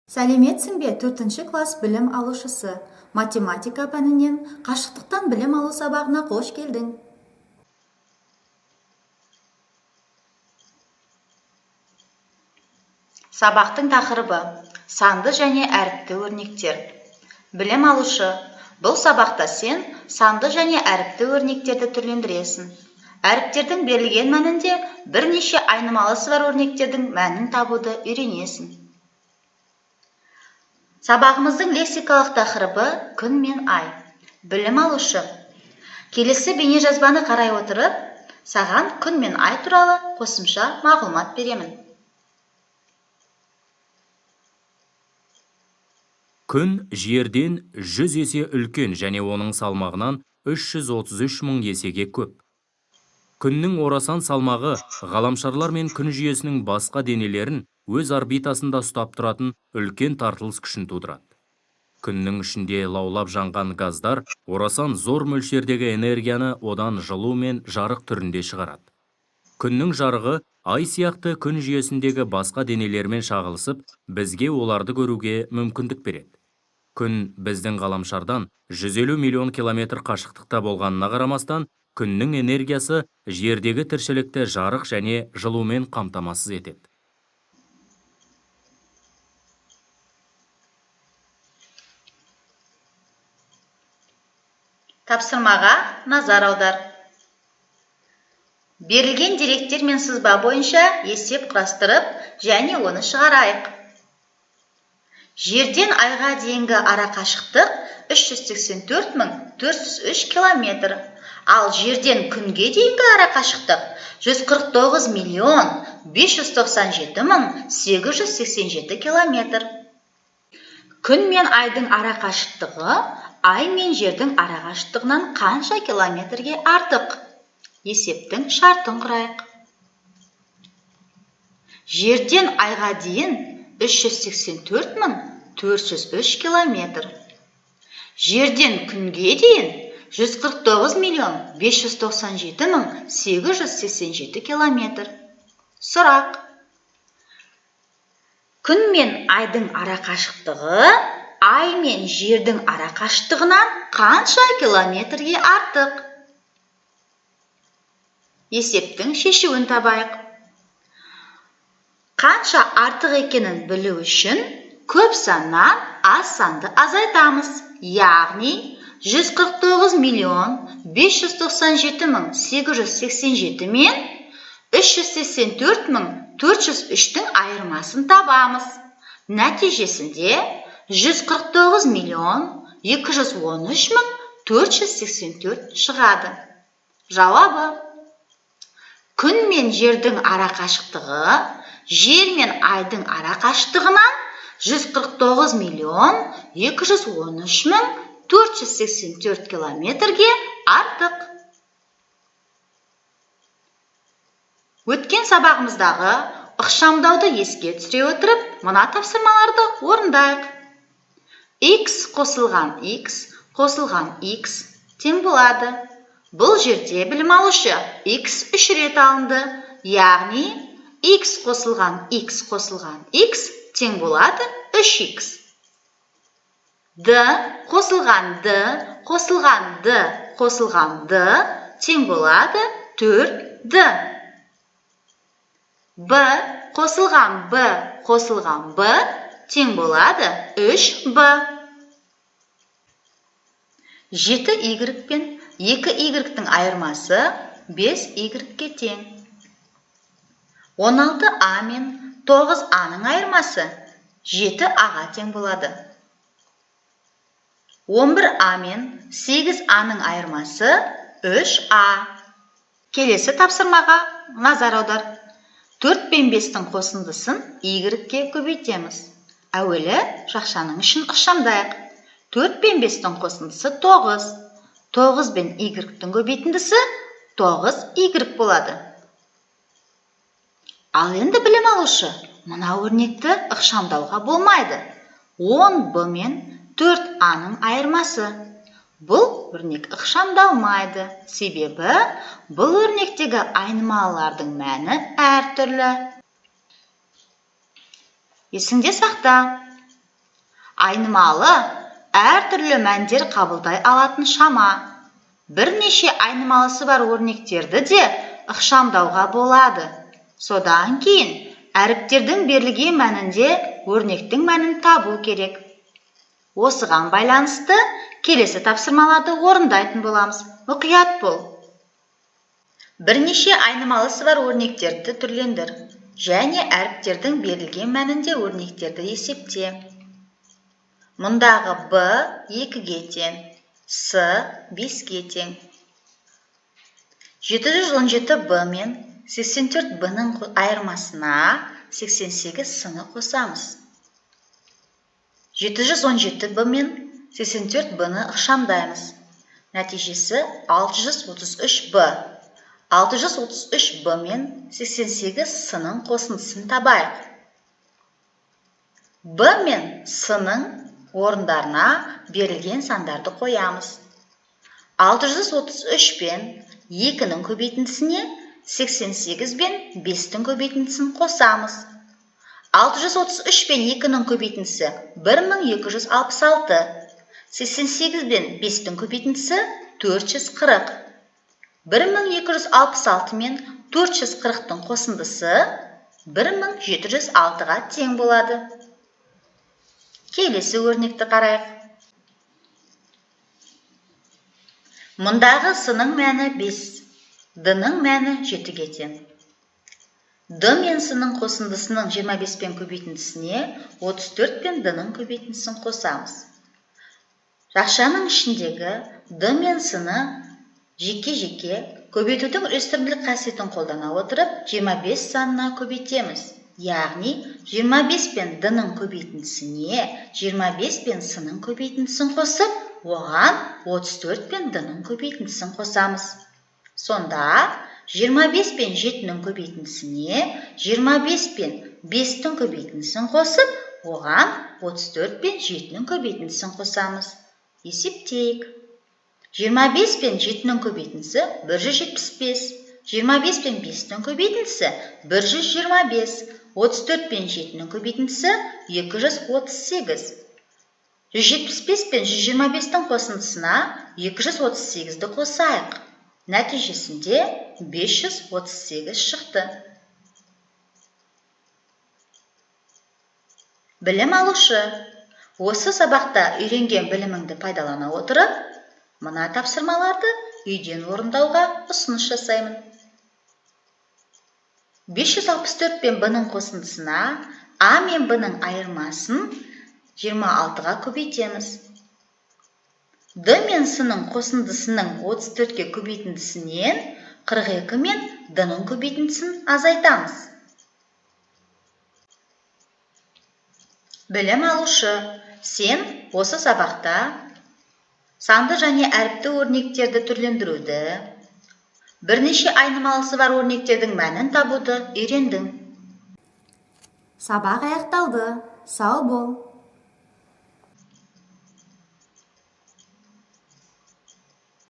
Сәлеметсің бе 4-ші класс білім алушысы? Математика пәнінен қашықтықтан білім алу сабағына қош келдің. Сабақтың тақырыбы санды және әріпті өрнектер. Білім алушы, бұл сабақта сен санды және әріпті өрнектерді түрлендіресің. Әріптердің берілген мәнінде бірнеше айнымалысы бар өрнектердің мәнін табуды үйренесің. Сабағымыздың лексикалық тақырыбы күн мен ай. Білім алушы, келесі бейнежазбаны қарай отырып, саған күн мен ай туралы қосымша мағлұмат беремін. Күн жерден 100 есе үлкен және оның салмағынан 333 мың есеге көп. Күннің орасан салмағы ғаламшарлар мен күн жүйесінің басқа денелерін өз орбитасында ұстап тұратын үлкен тартылыс күшін тудырады. Күннің ішінде лаулап жанған газдар орасан зор мөлшердегі энергияны одан жылу мен жарық түрінде шығарады. Күннің жарығы ай сияқты күн жүйесіндегі басқа денелермен шағылысып, бізге оларды көруге мүмкіндік береді. Күн біздің ғаламшардан 150 миллион километр қашықтықта болғанына қарамастан, күннің энергиясы жердегі тіршілікті жарық және жылумен қамтамасыз етеді. Тапсырмаға назар аудар. Берілген деректер мен сызба бойынша есеп құрастырып және оны шығарайық. Жерден айға дейінгі арақашықтық 384.403 километр, ал жерден күнге дейінгі арақашықтық 149.597.887 километр. Күн мен айдың арақашықтығы ай мен жердің арақашықтығынан қанша километрге артық? Есептің шартын құрайық. Жерден айға дейін 384.403 километр. Жерден күнге дейін 149.597.887 километр. Сұрақ. Күн мен айдың арақашықтығы ай мен жердің арақашықтығынан қанша километрге артық? Есептің шешуін табайық. Қанша артық екенін білу үшін көп саннан аз санды азайтамыз. Яғни 149.597.887 мен 384.403-тің айырмасын табамыз. Нәтижесінде 149.213.484 шығады. Жауабы: күн мен жердің арақашықтығы жер мен айдың арақашықтығынан 149.213.484 километрге артық. Өткен сабағымыздағы ықшамдауды еске түсіре отырып, мына тапсырмаларды орындайық. X қосылған X қосылған X тең болады. Бұл жерде білім алушы X 3 рет алынды, яғни X қосылған X қосылған X тең болады 3X. D қосылған D қосылған D қосылған D тең болады 4D. B қосылған B қосылған B тең болады 3B. 7Y пен 2Y-тің айырмасы 5Y-ге тең. 16A мен 9A-ның айырмасы 7A-ға тең болады. 11A мен 8A-ның айырмасы 3A. Келесі тапсырмаға назар аудар. 4 пен 5-тің қосындысын Y-ге көбейтеміз. Әуелі жақшаның үшін ықшамдайық. 4 пен 5-тің қосындысы 9. 9 пен Y-тің көбейтіндісі 9Y болады. Ал енді білім алушы, мына өрнекті ықшамдауға болмайды. 10B мен 4A-ның айырмасы. Бұл өрнек ықшамдалмайды. Себебі бұл өрнектегі айнымалылардың мәні әртүрлі. Есіңде сақта. Айнымалы әртүрлі мәндер қабылдай алатын шама. Бірнеше айнымалысы бар өрнектерді де ықшамдауға болады. Содан кейін әріптердің берілген мәнінде өрнектің мәнін табу керек. Осыған байланысты келесі тапсырмаларды орындайтын боламыз. Мұқият бол. Бірнеше айнымалысы бар өрнектерді түрлендір және әріптердің берілген мәнінде өрнектерді есепте. Мұндағы Б 2-ге тең, С 5-ге тең. 717 Б мен 84 Б-ның айырмасына 88 С-ны қосамыз. 717 Б мен 84 Б-ны ықшамдаймыз. Нәтижесі 633 Б. 633 Б мен 88 С-ның қосындысын табайық. Б мен С-ның орындарына берілген сандарды қоямыз. 633 пен 2-ның көбейтіндісіне 88 пен 5-дің көбейтіндісін қосамыз. 633 пен 2-ның көбейтіндісі 1266. 88 пен 5-дің көбейтіндісі 440. 1266 мен 440-тың қосындысы 1706-ға тең болады. Келесі өрнекті қарайық. Мұндағы С-ның мәні 5, Д-ның мәні 7-ге тең. Д мен С-ның қосындысының 25 пен көбейтіндісіне 34 пен Д-ның көбейтіндісін қосамыз. Жақшаның ішіндегі Д мен С-ны жеке-жеке көбейтудің үлестірімділік қасиетін қолдана отырып 25 санына көбейтеміз. Яғни 25 пен Д-ның көбейтіндісіне 25 пен С-ның көбейтіндісін қосып, оған 34 пен Д-ның көбейтіндісін қосамыз. Сонда 25 пен 7-ның көбейтіндісіне 25 пен 5-дің көбейтіндісін қосып, оған 34 пен 7-ның көбейтіндісін қосамыз. Есептейік. 25 пен 7-ның көбейтіндісі 175, 25 пен 5-дің көбейтіндісі 125, 34 пен 7-ның көбейтіндісі 238. 175 пен 125-дің қосындысына 238-ді қосайық. Нәтижесінде 538 шықты. Білім алушы, осы сабақта үйренген біліміңді пайдалана отырып, мына тапсырмаларды үйден орындауға ұсыныс жасаймын. 564 пен Б-ның қосындысына А мен Б-ның айырмасын 26-ға көбейтеміз. Д мен С-ның қосындысының 34-ке көбейтіндісінен 42 мен Д-ның көбейтіндісін азайтамыз. Білім алушы, сен осы сабақта санды және әріпті өрнектерді түрлендіруді, бірнеше айнымалысы бар өрнектердің мәнін табуды үйрендің. Сабақ аяқталды. Сау бол.